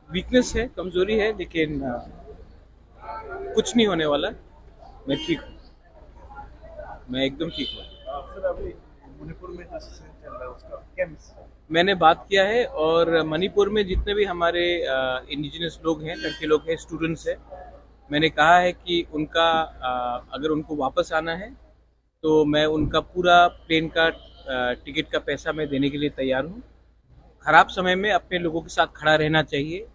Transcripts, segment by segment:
Weakness है, कमजोरी है, लेकिन कुछ नहीं होने वाला। मैं ठीक हूँ, मैं एकदम ठीक हूँ। सर अभी मणिपुर में जो सेशन चल रहा है उसका क्या मिस है? मैंने बात किया है, और मणिपुर में जितने भी हमारे इंडिजिनस लोग हैं, लड़के लोग हैं, स्टूडेंट्स हैं, मैंने कहा है कि उनका अगर उनको वापस आना है तो मैं उनका पूरा प्लेन का टिकट का पैसा मैं देने के लिए तैयार हूँ। खराब समय में अपने लोगों के साथ खड़ा रहना चाहिए।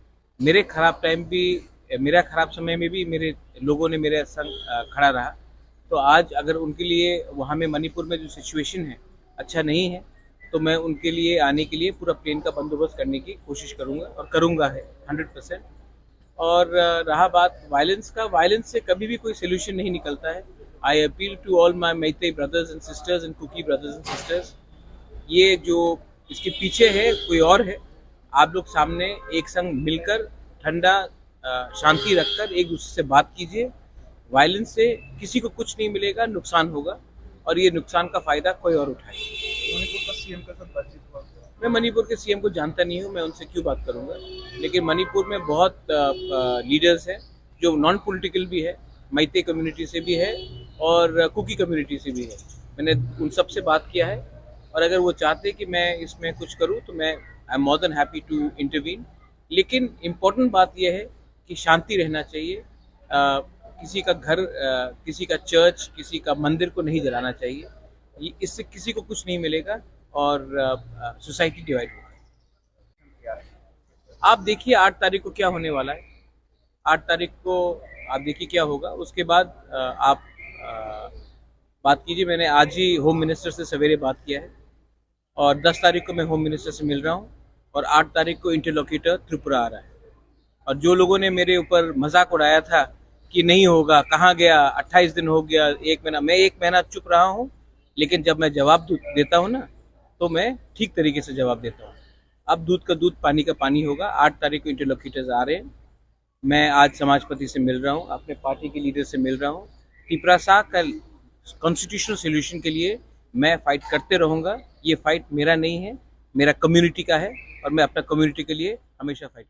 मेरे खराब टाइम भी, मेरा खराब समय में भी मेरे लोगों ने मेरे संग खड़ा रहा। तो आज अगर उनके लिए वहाँ में मणिपुर में जो सिचुएशन है अच्छा नहीं है, तो मैं उनके लिए आने के लिए पूरा प्लेन का बंदोबस्त करने की कोशिश करूँगा और करूँगा है 100%। और रहा बात वायलेंस का, वायलेंस से कभी भी कोई सोल्यूशन नहीं निकलता है। I appeal to all my Meitei brothers and sisters and Kuki brothers and sisters, ये जो इसके पीछे है कोई और है। आप लोग सामने एक संग मिलकर ठंडा शांति रखकर एक दूसरे से बात कीजिए। वायलेंस से किसी को कुछ नहीं मिलेगा, नुकसान होगा, और ये नुकसान का फायदा कोई और उठाए। मणिपुर का सीएम के साथ बातचीत हुआ? मैं मणिपुर के सीएम को जानता नहीं हूँ, मैं उनसे क्यों बात करूँगा। लेकिन मणिपुर में बहुत लीडर्स हैं जो नॉन पॉलिटिकल भी है, मैते कम्युनिटी से भी है और कुकी कम्युनिटी से भी है। मैंने उन सब से बात किया है, और अगर वो चाहते कि मैं इसमें कुछ करूँ तो मैं I am more than happy to intervene. लेकिन इम्पोर्टेंट बात यह है कि शांति रहना चाहिए। किसी का घर, किसी का चर्च, किसी का मंदिर को नहीं जलाना चाहिए। इससे किसी को कुछ नहीं मिलेगा और सोसाइटी डिवाइड होगा। आप देखिए 8 तारीख को क्या होने वाला है। 8 तारीख को आप देखिए क्या होगा, उसके बाद आप बात कीजिए। मैंने आज ही होम मिनिस्टर से सवेरे बात किया है, और 10 तारीख को मैं होम मिनिस्टर से मिल रहा हूँ, और 8 तारीख को इंटरलोकेटर त्रिपुरा आ रहा है। और जो लोगों ने मेरे ऊपर मजाक उड़ाया था कि नहीं होगा, कहाँ गया, 28 दिन हो गया, 1 महीना, मैं 1 महीना चुप रहा हूँ, लेकिन जब मैं जवाब देता हूँ ना, तो मैं ठीक तरीके से जवाब देता हूँ। अब दूध का दूध, पानी का पानी होगा। 8 तारीख को इंटरलोकेटर्स आ रहे हैं। मैं आज समाजपति से मिल रहा हूँ, अपने पार्टी के लीडर से मिल रहा हूँ। टिपरासा का कॉन्स्टिट्यूशनल सोल्यूशन के लिए मैं फाइट करते रहूँगा। ये फाइट मेरा नहीं है, मेरा कम्युनिटी का है, और मैं अपना कम्युनिटी के लिए हमेशा फाइट